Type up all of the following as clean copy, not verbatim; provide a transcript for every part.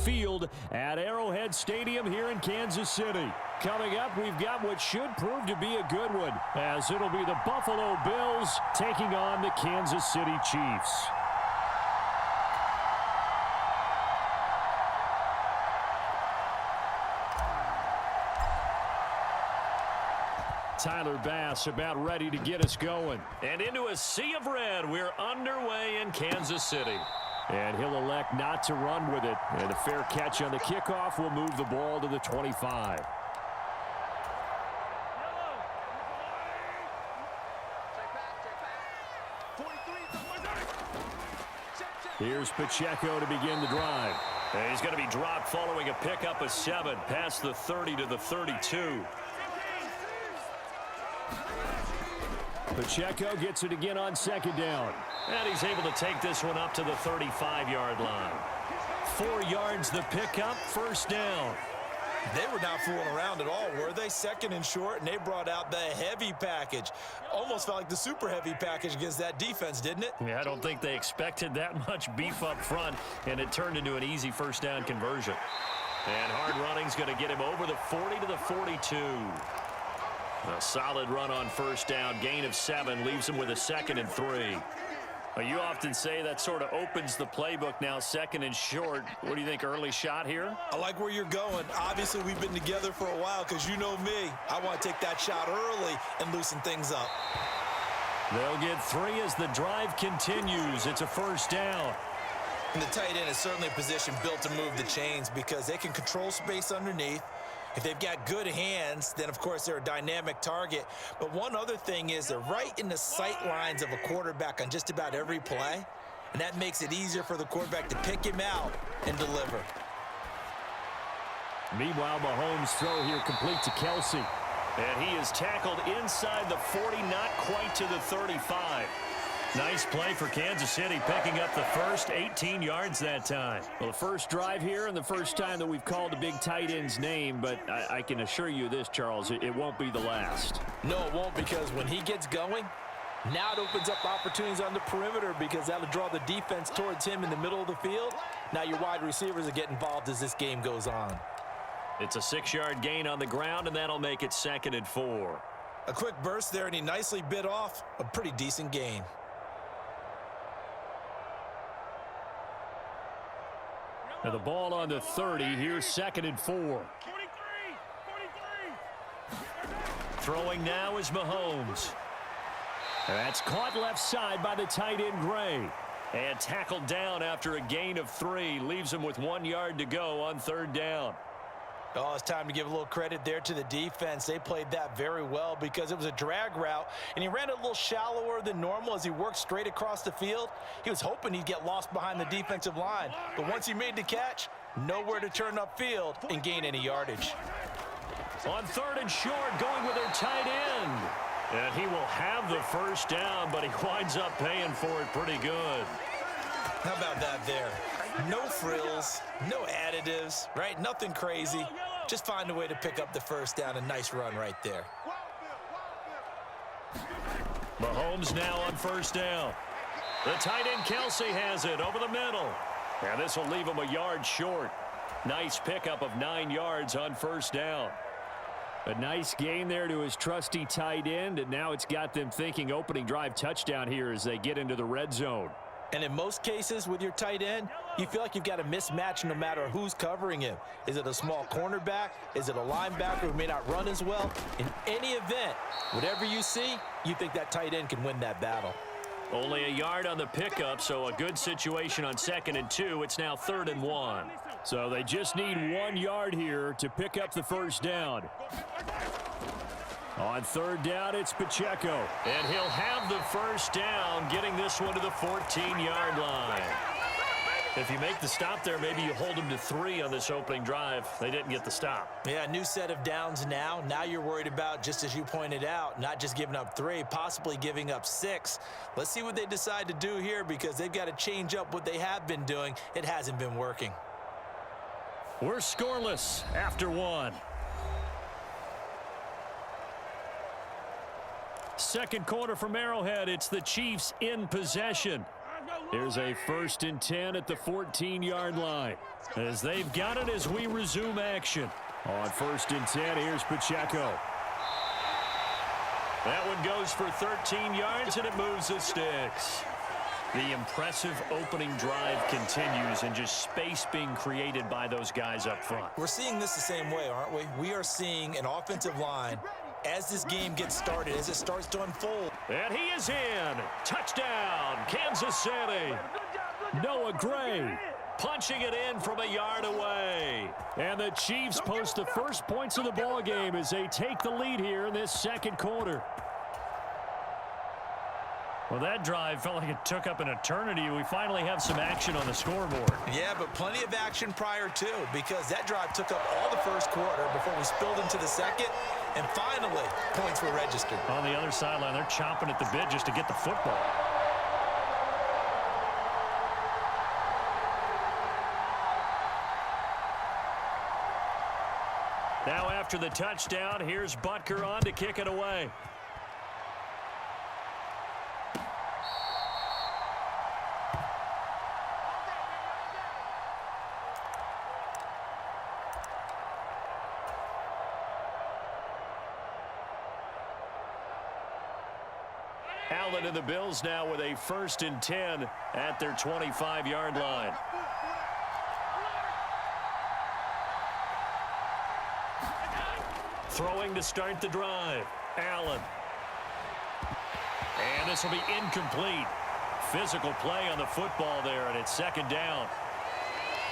Field at Arrowhead Stadium here in Kansas City. Coming up, we've got what should prove to be a good one, as it'll be the Buffalo Bills taking on the Kansas City Chiefs. Tyler Bass about ready to get us going. And into a sea of red, we're underway in Kansas City. And he'll elect not to run with it. And a fair catch on the kickoff will move the ball to the 25. Here's Pacheco to begin the drive. And he's going to be dropped following a pickup of 7 past the 30 to the 32. Pacheco gets it again on second down. And he's able to take this one up to the 35-yard line. 4 yards the pickup, first down. They were not fooling around at all, were they? Second and short, and they brought out the heavy package. Almost felt like the super heavy package against that defense, didn't it? Yeah, I don't think they expected that much beef up front, and it turned into an easy first down conversion. And hard running's going to get him over the 40 to the 42. A solid run on first down, gain of 7, leaves him with a 2nd and 3. Well, you often say that sort of opens the playbook now, 2nd and short. What do you think, early shot here? I like where you're going. Obviously, we've been together for a while because you know me. I want to take that shot early and loosen things up. They'll get 3 as the drive continues. It's a first down. And the tight end is certainly a position built to move the chains because they can control space underneath. If they've got good hands, then, of course, they're a dynamic target. But one other thing is they're right in the sight lines of a quarterback on just about every play, and that makes it easier for the quarterback to pick him out and deliver. Meanwhile, Mahomes' throw here complete to Kelsey. And he is tackled inside the 40, not quite to the 35. Nice play for Kansas City, picking up the first, 18 yards that time. Well, the first drive here and the first time that we've called a big tight end's name, but I can assure you this, Charles, it won't be the last. No, it won't, because when he gets going, now it opens up opportunities on the perimeter because that'll draw the defense towards him in the middle of the field. Now your wide receivers will get involved as this game goes on. It's a 6-yard gain on the ground, and that'll make it 2nd and 4. A quick burst there, and he nicely bit off a pretty decent gain. Now the ball on the 30. Here's 2nd and 4. Throwing now is Mahomes. That's caught left side by the tight end, Gray. And tackled down after a gain of 3. Leaves him with 1 yard to go on 3rd down. Oh, it's time to give a little credit there to the defense. They played that very well because it was a drag route, and he ran it a little shallower than normal as he worked straight across the field. He was hoping he'd get lost behind the defensive line, but once he made the catch, nowhere to turn upfield and gain any yardage. On 3rd and short, going with their tight end. And he will have the first down, but he winds up paying for it pretty good. How about that there? No frills, no additives, right? Nothing crazy. Just find a way to pick up the first down. A nice run right there. Mahomes now on first down. The tight end Kelsey has it over the middle. And this will leave him a yard short. Nice pickup of 9 yards on first down. A nice gain there to his trusty tight end, and now it's got them thinking opening drive touchdown here as they get into the red zone. And in most cases with your tight end, you feel like you've got a mismatch no matter who's covering him. Is it a small cornerback? Is it a linebacker who may not run as well? In any event, whatever you see, you think that tight end can win that battle. Only a yard on the pickup, so a good situation on 2nd and 2. It's now 3rd and 1. So they just need 1 yard here to pick up the first down. On 3rd down, it's Pacheco. And he'll have the first down, getting this one to the 14-yard line. If you make the stop there, maybe you hold them to 3 on this opening drive. They didn't get the stop. Yeah, new set of downs now. Now you're worried about, just as you pointed out, not just giving up 3, possibly giving up 6. Let's see what they decide to do here because they've got to change up what they have been doing. It hasn't been working. We're scoreless after 1. Second quarter from Arrowhead. It's the Chiefs in possession. Here's a 1st and 10 at the 14-yard line. As they've got it as we resume action. On 1st and 10, here's Pacheco. That one goes for 13 yards, and it moves the sticks. The impressive opening drive continues, and just space being created by those guys up front. We're seeing this the same way, aren't we? We are seeing an offensive line as this game gets started, as it starts to unfold. And he is in. Touchdown, Kansas City. Noah Gray punching it in from a yard away. And the Chiefs post the first points of the ball game as they take the lead here in this second quarter. Well, that drive felt like it took up an eternity. We finally have some action on the scoreboard. Yeah, but plenty of action prior to, because that drive took up all the first quarter before we spilled into the second, and finally, points were registered. On the other sideline, they're chomping at the bit just to get the football. Now after the touchdown, here's Butker on to kick it away. Allen and the Bills now with a 1st and 10 at their 25-yard line. Throwing to start the drive. Allen. And this will be incomplete. Physical play on the football there, and it's 2nd down.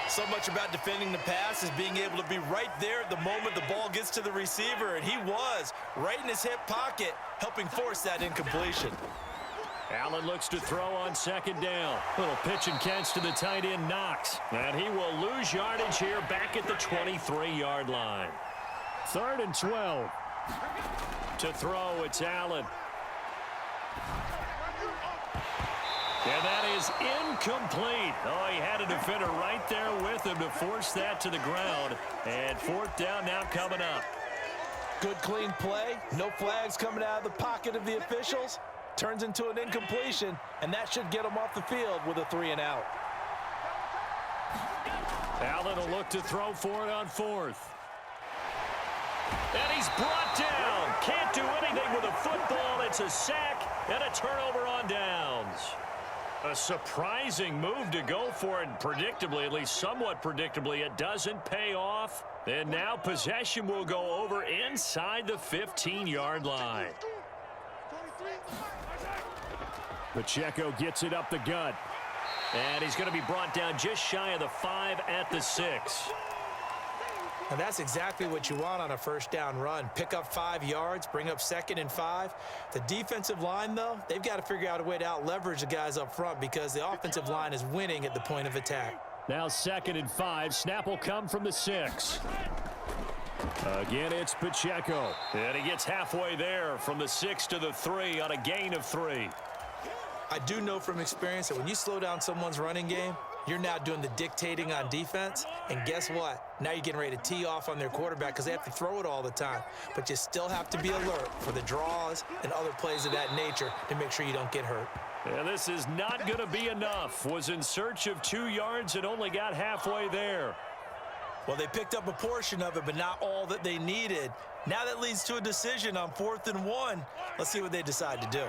So much about defending the pass is being able to be right there at the moment the ball gets to the receiver, and he was right in his hip pocket, helping force that incompletion. Allen looks to throw on 2nd down. Little pitch and catch to the tight end, Knox. And he will lose yardage here back at the 23-yard line. 3rd and 12. To throw, it's Allen. And that is incomplete. Oh, he had a defender right there with him to force that to the ground. And 4th down now coming up. Good, clean play. No flags coming out of the pocket of the officials. Turns into an incompletion, and that should get him off the field with a 3 and out. Allen will look to throw for it on 4th. And he's brought down. Can't do anything with a football. It's a sack and a turnover on downs. A surprising move to go for it. Predictably, at least somewhat predictably, it doesn't pay off. And now possession will go over inside the 15-yard line. Pacheco gets it up the gut. And he's going to be brought down just shy of the 5 at the 6. And that's exactly what you want on a 1st down run. Pick up 5 yards, bring up 2nd and 5. The defensive line, though, they've got to figure out a way to out-leverage the guys up front because the offensive line is winning at the point of attack. Now 2nd and 5. Snap will come from the 6. Again, it's Pacheco. And he gets halfway there from the 6 to the 3 on a gain of 3. I do know from experience that when you slow down someone's running game, you're now doing the dictating on defense. And guess what? Now you're getting ready to tee off on their quarterback because they have to throw it all the time. But you still have to be alert for the draws and other plays of that nature to make sure you don't get hurt. And this is not going to be enough. Was in search of 2 yards and only got halfway there. Well, they picked up a portion of it, but not all that they needed. Now that leads to a decision on 4th and 1. Let's see what they decide to do.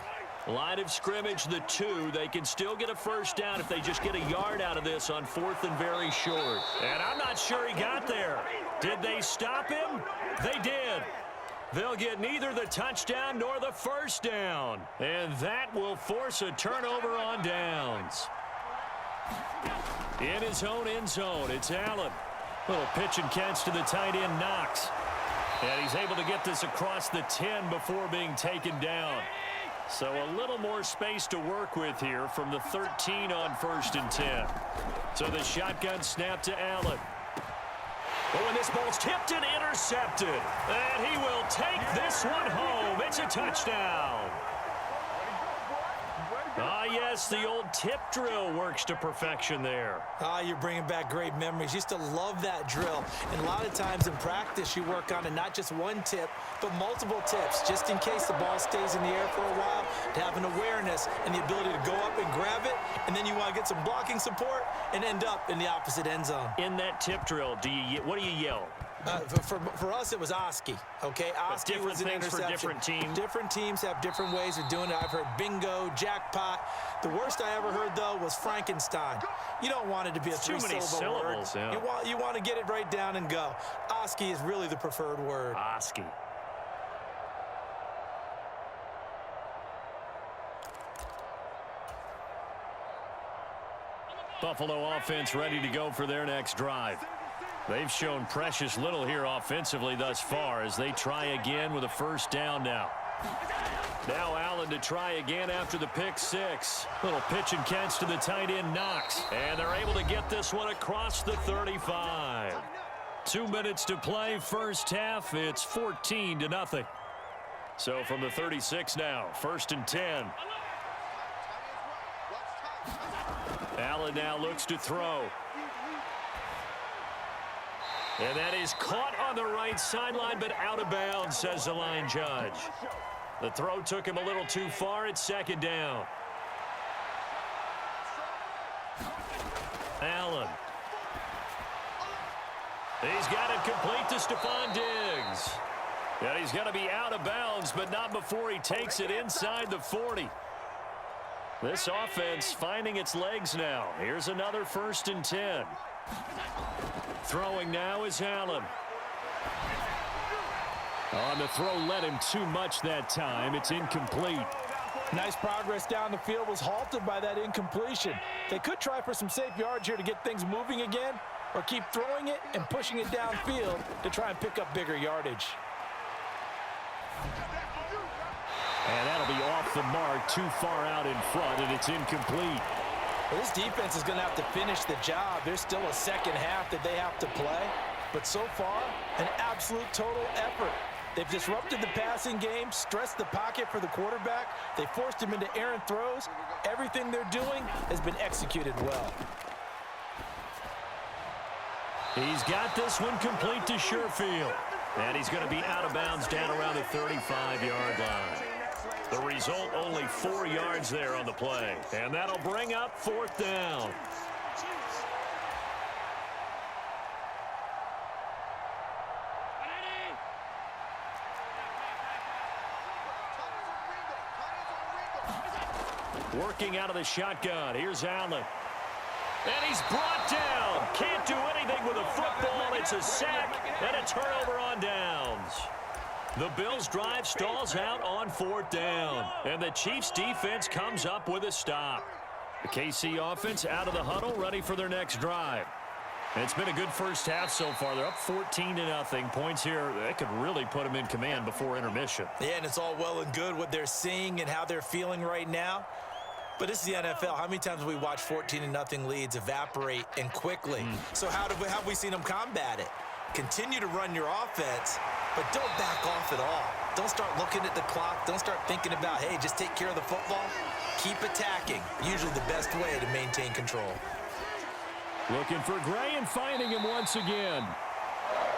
Line of scrimmage, the 2. They can still get a 1st down if they just get a yard out of this on 4th and very short. And I'm not sure he got there. Did they stop him? They did. They'll get neither the touchdown nor the 1st down. And that will force a turnover on downs. In his own end zone, it's Allen. Little pitch and catch to the tight end, Knox. And he's able to get this across the 10 before being taken down. So a little more space to work with here from the 13 on 1st and 10. So the shotgun snap to Allen. Oh, and this ball's tipped and intercepted. And he will take this one home. It's a touchdown. yes, the old tip drill works to perfection there. Ah, you're bringing back great memories. Used to love that drill. And a lot of times in practice, you work on it, not just one tip, but multiple tips, just in case the ball stays in the air for a while, to have an awareness and the ability to go up and grab it, and then you want to get some blocking support and end up in the opposite end zone. In that tip drill, what do you yell? For us, it was Oski, okay? Oski was an interception. For different teams. Different teams have different ways of doing it. I've heard bingo, jackpot. The worst I ever heard, though, was Frankenstein. You don't want it to be a three-syllable word. Yeah. You want to get it right down and go. Oski is really the preferred word. Oski. Buffalo offense ready to go for their next drive. They've shown precious little here offensively thus far as they try again with a first down now. Now Allen to try again after the pick six. Little pitch and catch to the tight end Knox. And they're able to get this one across the 35. 2 minutes to play first half. It's 14-0. So from the 36 now, 1st and 10. Allen now looks to throw. And that is caught on the right sideline, but out of bounds, says the line judge. The throw took him a little too far. It's 2nd down. Allen. He's got it complete to Stephon Diggs. And he's going to be out of bounds, but not before he takes it inside the 40. This offense finding its legs now. Here's another 1st and 10. Throwing now is Allen. On the throw, led him too much that time. It's incomplete. Nice progress down the field was halted by that incompletion. They could try for some safe yards here to get things moving again, or keep throwing it and pushing it downfield to try and pick up bigger yardage. And that'll be off the mark, too far out in front, and it's incomplete. Well, this defense is going to have to finish the job. There's still a second half that they have to play. But so far, an absolute total effort. They've disrupted the passing game, stressed the pocket for the quarterback. They forced him into errant throws. Everything they're doing has been executed well. He's got this one complete to Sherfield. And he's going to be out of bounds down around the 35-yard line. The result, only 4 yards there on the play. And that'll bring up 4th down. Working out of the shotgun. Here's Allen. And he's brought down. Can't do anything with a football. It's a sack and a turnover on downs. The Bills' drive stalls out on 4th down. And the Chiefs' defense comes up with a stop. The KC offense out of the huddle, ready for their next drive. And it's been a good first half so far. They're up 14-0. Points here, that could really put them in command before intermission. Yeah, and it's all well and good what they're seeing and how they're feeling right now. But this is the NFL. How many times have we watched 14-0 leads evaporate and quickly? So how have we seen them combat it? Continue to run your offense, but don't back off at all. Don't start looking at the clock. Don't start thinking about, hey, just take care of the football. Keep attacking. Usually the best way to maintain control. Looking for Gray and finding him once again.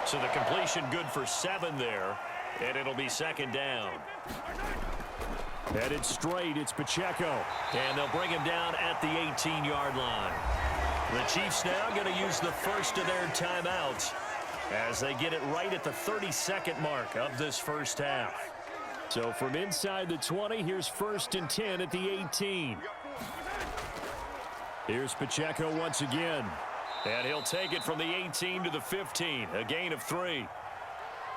So the completion good for 7 there, and it'll be 2nd down. Headed straight, it's Pacheco. And they'll bring him down at the 18-yard line. The Chiefs now going to use the first of their timeouts as they get it right at the 32nd mark of this first half. So from inside the 20, here's 1st and 10 at the 18. Here's Pacheco once again. And he'll take it from the 18 to the 15, a gain of 3.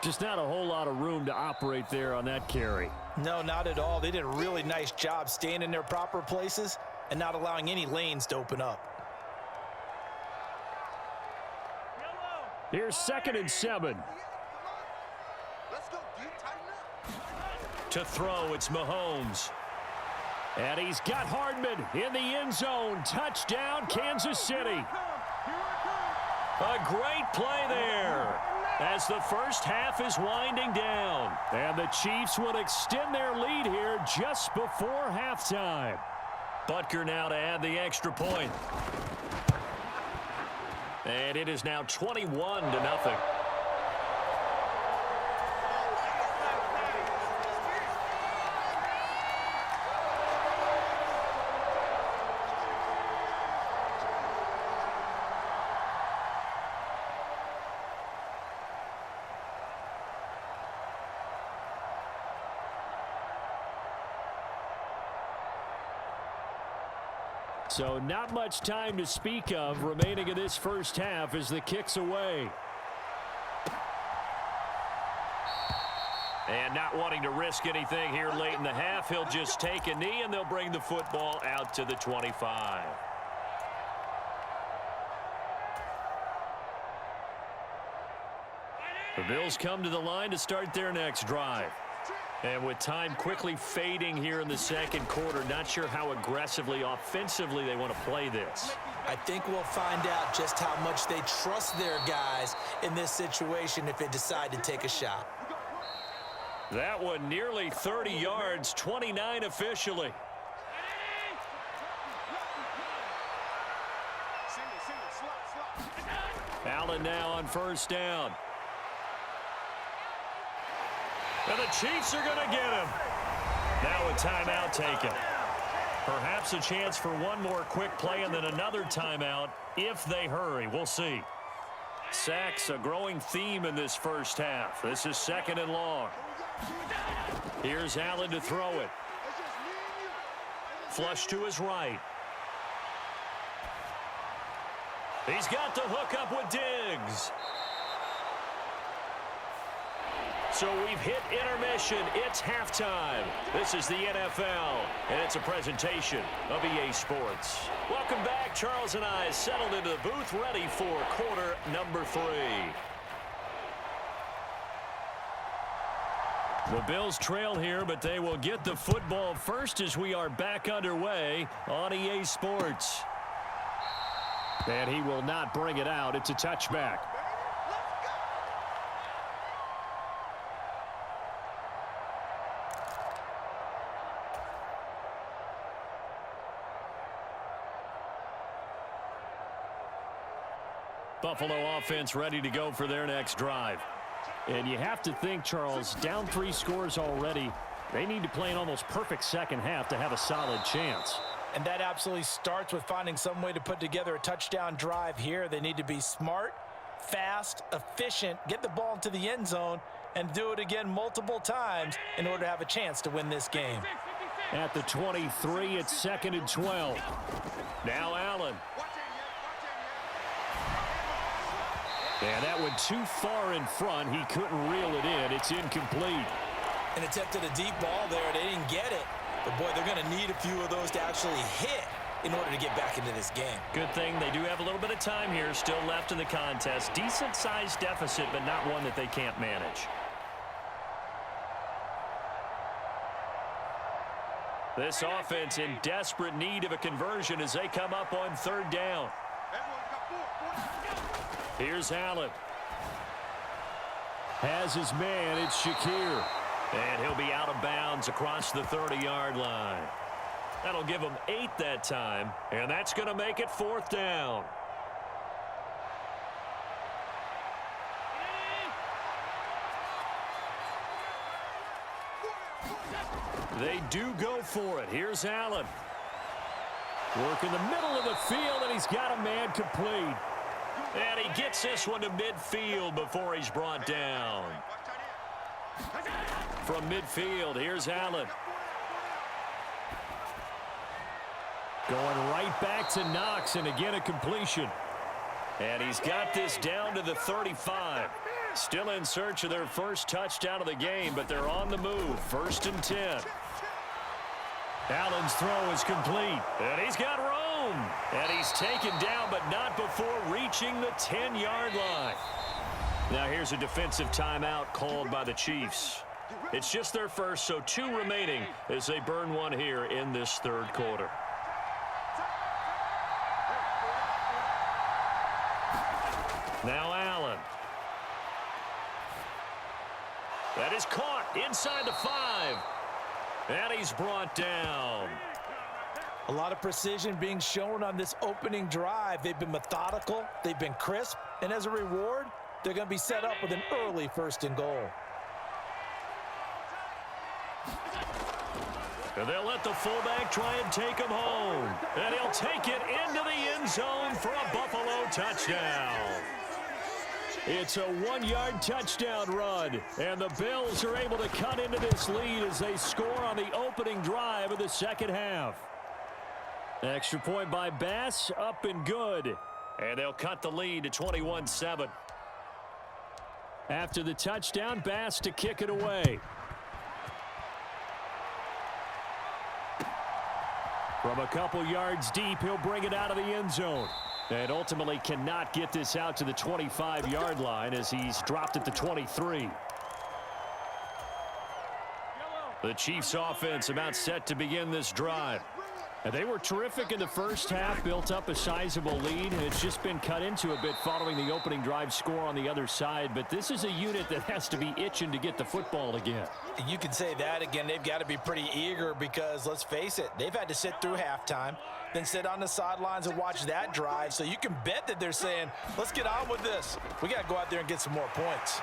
Just not a whole lot of room to operate there on that carry. No, not at all. They did a really nice job staying in their proper places and not allowing any lanes to open up. Here's 2nd and 7. To throw, it's Mahomes. And he's got Hardman in the end zone. Touchdown, Kansas City. A great play there as the first half is winding down. And the Chiefs will extend their lead here just before halftime. Butker now to add the extra point. And it is now 21-0. So not much time to speak of remaining in this first half as the kick's away. And not wanting to risk anything here late in the half, he'll just take a knee and they'll bring the football out to the 25. The Bills come to the line to start their next drive. And with time quickly fading here in the second quarter, not sure how aggressively, offensively they want to play this. I think we'll find out just how much they trust their guys in this situation if they decide to take a shot. That one nearly 30 yards, 29 officially. Allen now on first down. And the Chiefs are going to get him. Now a timeout taken. Perhaps a chance for one more quick play and then another timeout if they hurry. We'll see. Sacks, a growing theme in this first half. This is 2nd and long. Here's Allen to throw it. Flush to his right. He's got the hook up with Diggs. So we've hit intermission. It's halftime. This is the NFL, and it's a presentation of EA Sports. Welcome back. Charles and I settled into the booth, ready for quarter number 3. The Bills trail here, but they will get the football first as we are back underway on EA Sports. And he will not bring it out. It's a touchback. Buffalo offense ready to go for their next drive. And you have to think, Charles, down 3 scores already. They need to play an almost perfect second half to have a solid chance. And that absolutely starts with finding some way to put together a touchdown drive here. They need to be smart, fast, efficient, get the ball into the end zone, and do it again multiple times in order to have a chance to win this game. At the 23, it's 2nd and 12. Now Allen. And that went too far in front. He couldn't reel it in. It's incomplete. An attempt at a deep ball there. They didn't get it. But, boy, they're going to need a few of those to actually hit in order to get back into this game. Good thing they do have a little bit of time here still left in the contest. Decent-sized deficit, but not one that they can't manage. This offense in desperate need of a conversion as they come up on 3rd down. Here's Allen. Has his man. It's Shakir. And he'll be out of bounds across the 30-yard line. That'll give him 8 that time, and that's going to make it 4th down. They do go for it. Here's Allen. Work in the middle of the field, and he's got a man complete. And he gets this one to midfield before he's brought down. From midfield, here's Allen. Going right back to Knox, and again a completion. And he's got this down to the 35. Still in search of their first touchdown of the game, but they're on the move. 1st and 10. Allen's throw is complete. And he's got room. And he's taken down, but not before reaching the 10-yard line. Now here's a defensive timeout called by the Chiefs. It's just their first, so 2 remaining as they burn one here in this 3rd quarter. Now Allen. That is caught inside the 5. And he's brought down. A lot of precision being shown on this opening drive. They've been methodical, they've been crisp, and as a reward, they're going to be set up with an early 1st and goal. And they'll let the fullback try and take him home. And he'll take it into the end zone for a Buffalo touchdown. It's a 1-yard touchdown run, and the Bills are able to cut into this lead as they score on the opening drive of the second half. Extra point by Bass, up and good. And they'll cut the lead to 21-7. After the touchdown, Bass to kick it away. From a couple yards deep, he'll bring it out of the end zone. And ultimately cannot get this out to the 25-yard line as he's dropped at the 23. The Chiefs offense about set to begin this drive. And they were terrific in the first half, built up a sizable lead, and it's just been cut into a bit following the opening drive score on the other side. But this is a unit that has to be itching to get the football again. You can say that again. They've got to be pretty eager because, let's face it, they've had to sit through halftime, then sit on the sidelines and watch that drive. So you can bet that they're saying, let's get on with this. We got to go out there and get some more points.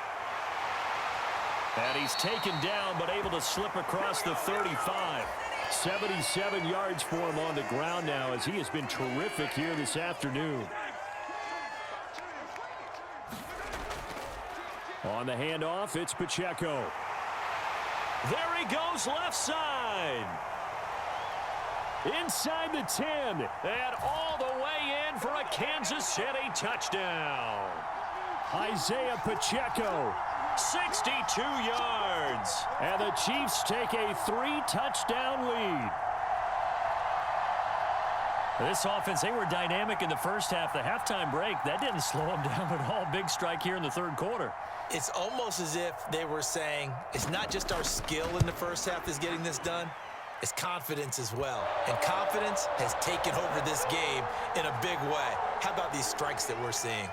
And he's taken down but able to slip across the 35. 77 yards for him on the ground now as he has been terrific here this afternoon. On the handoff, it's Pacheco. There he goes left side. Inside the 10. And all the way in for a Kansas City touchdown. Isaiah Pacheco. 62 yards. And the Chiefs take a 3-touchdown lead. This offense, they were dynamic in the first half. The halftime break, that didn't slow them down at all. Big strike here in the third quarter. It's almost as if they were saying, it's not just our skill in the first half that's getting this done, it's confidence as well. And confidence has taken over this game in a big way. How about these strikes that we're seeing?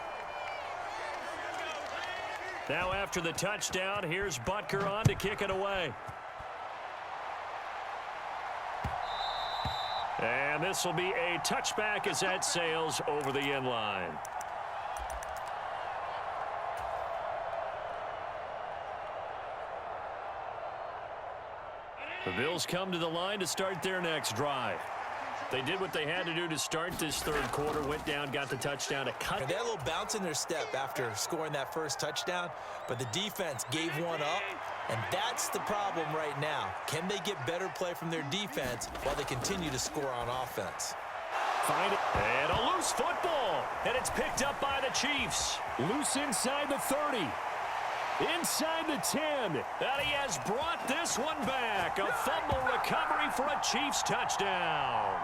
Now after the touchdown, here's Butker on to kick it away. And this will be a touchback as that sails over the end line. The Bills come to the line to start their next drive. They did what they had to do to start this third quarter, went down, got the touchdown to cut. And they had a little bounce in their step after scoring that first touchdown, but the defense gave one up, and that's the problem right now. Can they get better play from their defense while they continue to score on offense? Find it. And a loose football, and it's picked up by the Chiefs. Loose inside the 30. Inside the 10. And he has brought this one back. A fumble recovery for a Chiefs touchdown.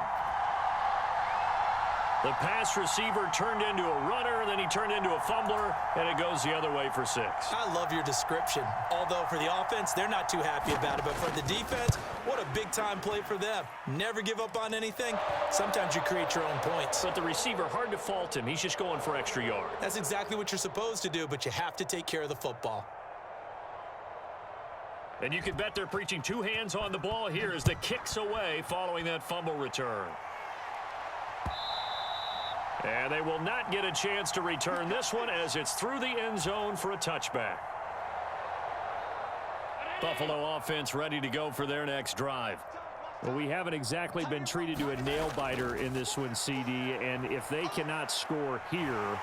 The pass receiver turned into a runner, then he turned into a fumbler, and it goes the other way for 6. I love your description. Although for the offense, they're not too happy about it. But for the defense, what a big-time play for them. Never give up on anything. Sometimes you create your own points. But the receiver, hard to fault him. He's just going for extra yard. That's exactly what you're supposed to do, but you have to take care of the football. And you can bet they're preaching 2 hands on the ball here as the kick's away following that fumble return. And they will not get a chance to return this one as it's through the end zone for a touchback. Buffalo offense ready to go for their next drive. Well, we haven't exactly been treated to a nail-biter in this one, CD, and if they cannot score here,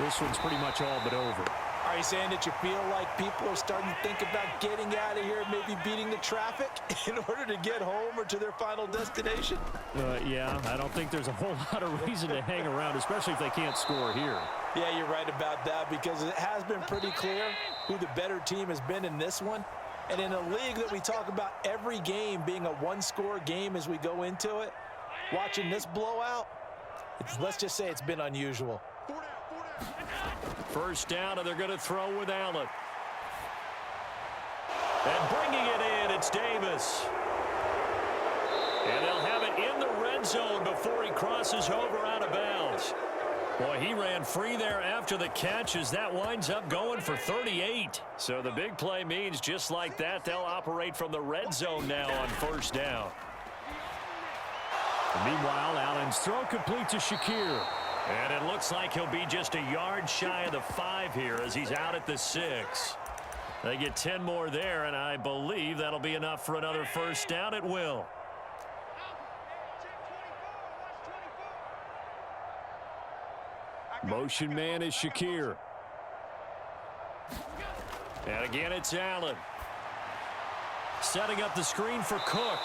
this one's pretty much all but over. Are you saying that you feel like people are starting to think about getting out of here, maybe beating the traffic in order to get home or to their final destination? Yeah, I don't think there's a whole lot of reason to hang around, especially if they can't score here. Yeah, you're right about that because it has been pretty clear who the better team has been in this one. And in a league that we talk about every game being a one-score game as we go into it, watching this blowout, let's just say it's been unusual. First down, and they're going to throw with Allen. And bringing it in, it's Davis. And they'll have it in the red zone before he crosses over out of bounds. Boy, he ran free there after the catch as that winds up going for 38. So the big play means just like that, they'll operate from the red zone now on first down. Meanwhile, Allen's throw complete to Shakir. And it looks like he'll be just a yard shy of the 5 here as he's out at the 6. They get 10 more there, and I believe that'll be enough for another first down at will. Motion man is Shakir. And again, it's Allen. Setting up the screen for Cook.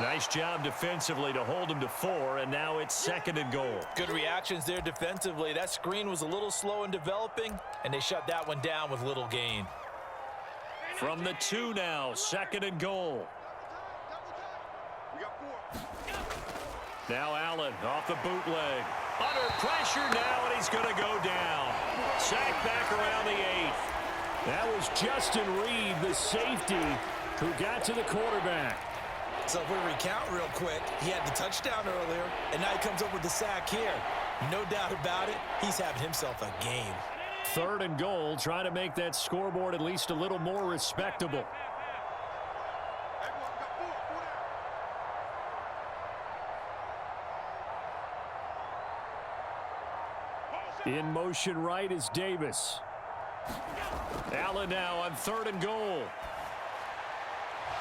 Nice job defensively to hold him to 4, and now it's 2nd and goal. Good reactions there defensively. That screen was a little slow in developing, and they shut that one down with little gain. From the 2 now, 2nd and goal. Now Allen off the bootleg. Under pressure now, and he's going to go down. Sacked back around the 8th. That was Justin Reed, the safety, who got to the quarterback. So if we recount real quick, he had the touchdown earlier, and now he comes up with the sack here. No doubt about it, he's having himself a game. 3rd and goal, trying to make that scoreboard at least a little more respectable. In motion right is Davis. Allen now on 3rd and goal.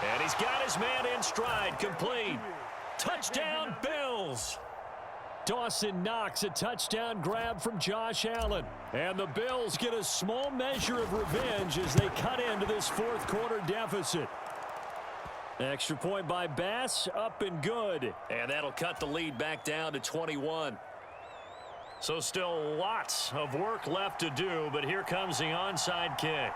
And he's got his man in stride, complete. Touchdown, Bills. Dawson Knox, a touchdown grab from Josh Allen. And the Bills get a small measure of revenge as they cut into this 4th quarter deficit. Extra point by Bass, up and good. And that'll cut the lead back down to 21. So still lots of work left to do, but here comes the onside kick.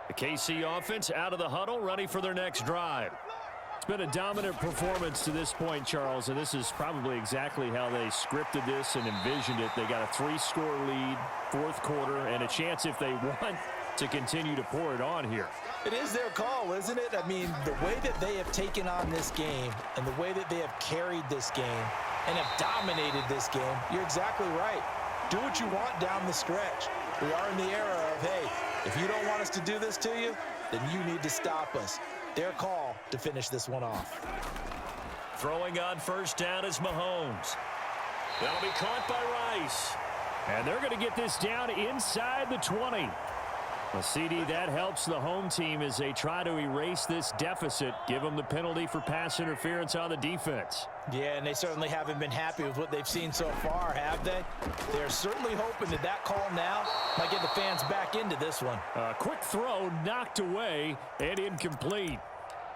The KC offense out of the huddle, ready for their next drive. It's been a dominant performance to this point, Charles, and this is probably exactly how they scripted this and envisioned it. They got a 3-score lead, 4th quarter, and a chance, if they want, to continue to pour it on here. It is their call, isn't it? I mean, the way that they have taken on this game and the way that they have carried this game and have dominated this game, you're exactly right. Do what you want down the stretch. We are in the era of, hey, if you don't want us to do this to you, then you need to stop us. Their call to finish this one off. Throwing on first down is Mahomes. That'll be caught by Rice. And they're going to get this down inside the 20. A CD that helps the home team as they try to erase this deficit, give them the penalty for pass interference on the defense. Yeah, and they certainly haven't been happy with what they've seen so far, have they? They're certainly hoping that that call now might get the fans back into this one. A quick throw knocked away and incomplete.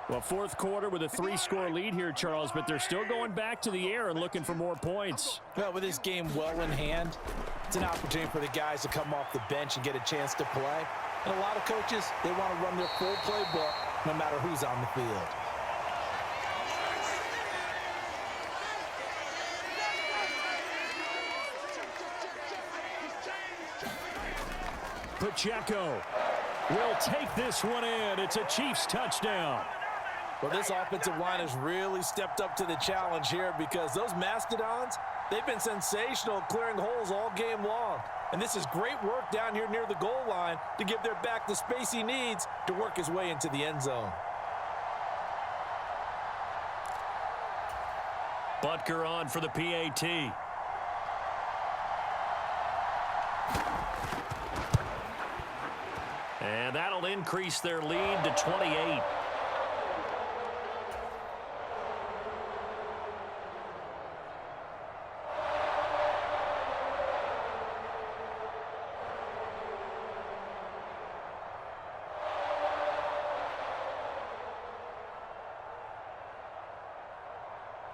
Well, 4th quarter with a 3-score lead here, Charles, but they're still going back to the air and looking for more points. Well, with this game well in hand, it's an opportunity for the guys to come off the bench and get a chance to play. And a lot of coaches, they want to run their full playbook no matter who's on the field. Pacheco will take this one in. It's a Chiefs touchdown. Well, this offensive line has really stepped up to the challenge here because those Mastodons, they've been sensational clearing holes all game long. And this is great work down here near the goal line to give their back the space he needs to work his way into the end zone. Butker on for the PAT. And that'll increase their lead to 28.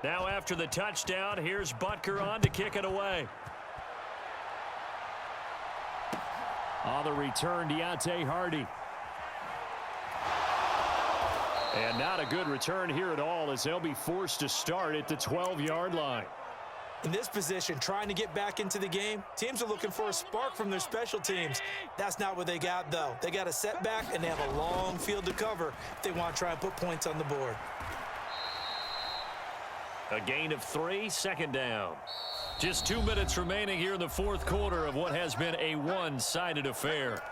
Now after the touchdown, here's Butker on to kick it away. On the return, Deontay Hardy. And not a good return here at all as they'll be forced to start at the 12-yard line. In this position, trying to get back into the game, teams are looking for a spark from their special teams. That's not what they got, though. They got a setback, and they have a long field to cover if they want to try and put points on the board. A gain of 3, second down. Just 2 minutes remaining here in the fourth quarter of what has been a one-sided affair.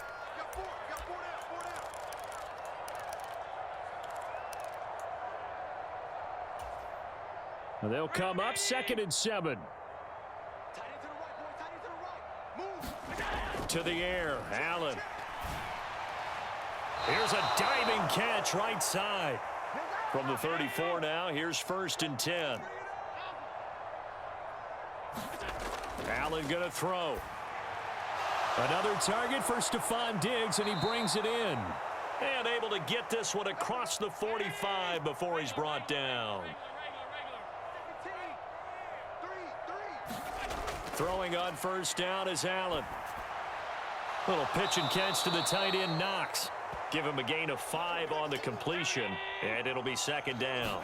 They'll come up 2nd and 7. To the air, Allen. Here's a diving catch right side. From the 34 now, here's 1st and 10. Allen going to throw. Another target for Stephon Diggs, and he brings it in. And able to get this one across the 45 before he's brought down. Throwing on 1st down is Allen. Little pitch and catch to the tight end, Knox. Give him a gain of 5 on the completion, and it'll be 2nd down.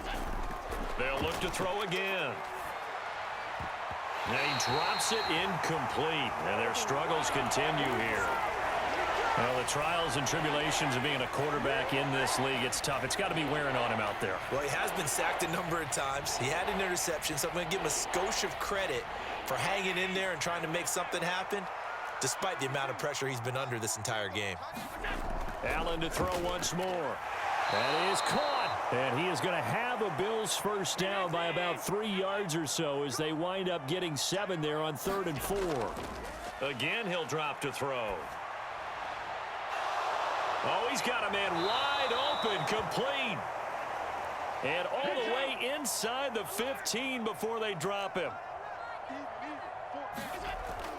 They'll look to throw again. And he drops it incomplete, and their struggles continue here. Well, the trials and tribulations of being a quarterback in this league, it's tough. It's got to be wearing on him out there. Well, he has been sacked a number of times. He had an interception, so I'm going to give him a skosh of credit for hanging in there and trying to make something happen, despite the amount of pressure he's been under this entire game. Allen to throw once more. That is caught. And he is going to have a Bills 1st down by about 3 yards or so as they wind up getting 7 there on 3rd and 4. Again, he'll drop to throw. Oh, he's got a man wide open, complete. And all the way inside the 15 before they drop him.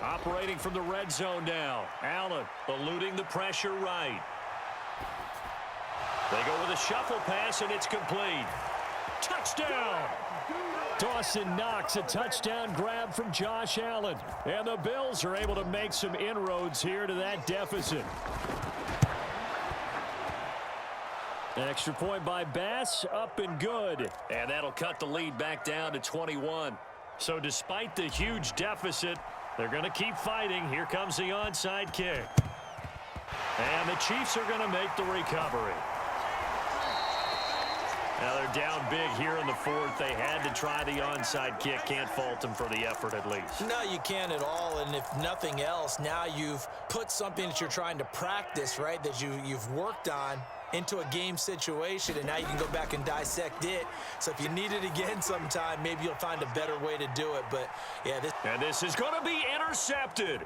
Operating from the red zone now. Allen eluding the pressure right. They go with a shuffle pass, and it's complete. Touchdown! Dawson Knox, a touchdown grab from Josh Allen. And the Bills are able to make some inroads here to that deficit. An extra point by Bass, up and good. And that'll cut the lead back down to 21. So despite the huge deficit, they're going to keep fighting. Here comes the onside kick. And the Chiefs are going to make the recovery. Now they're down big here in the 4th. They had to try the onside kick. Can't fault them for the effort at least. No, you can't at all. And if nothing else, now you've put something that you're trying to practice, right, that you've worked on into a game situation, and now you can go back and dissect it. So if you need it again sometime, maybe you'll find a better way to do it. But, yeah. And this is going to be intercepted.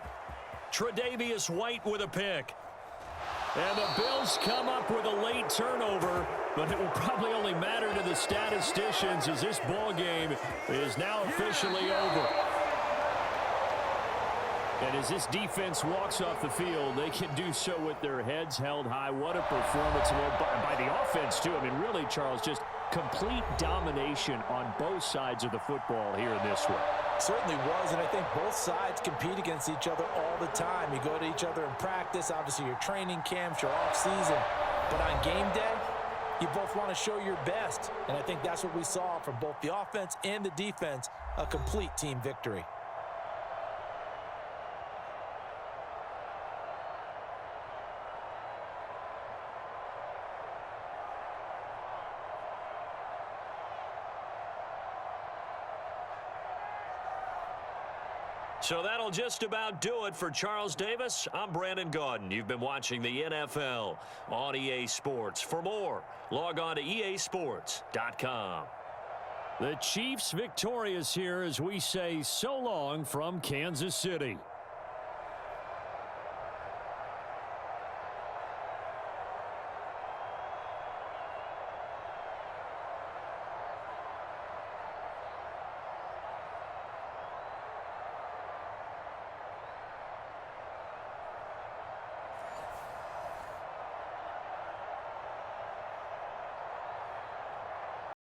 Tre'Davious White with a pick. And the Bills come up with a late turnover, but it will probably only matter to the statisticians as this ball game is now officially over. And as this defense walks off the field, they can do so with their heads held high. What a performance by the offense, too. I mean, really, Charles, just complete domination on both sides of the football here in this one. Certainly was, and I think both sides compete against each other all the time. You go to each other in practice, obviously your training camps, your off-season. But on game day, you both want to show your best. And I think that's what we saw from both the offense and the defense, a complete team victory. So that'll just about do it for Charles Davis. I'm Brandon Gaudin. You've been watching the NFL on EA Sports. For more, log on to easports.com. The Chiefs victorious here as we say so long from Kansas City.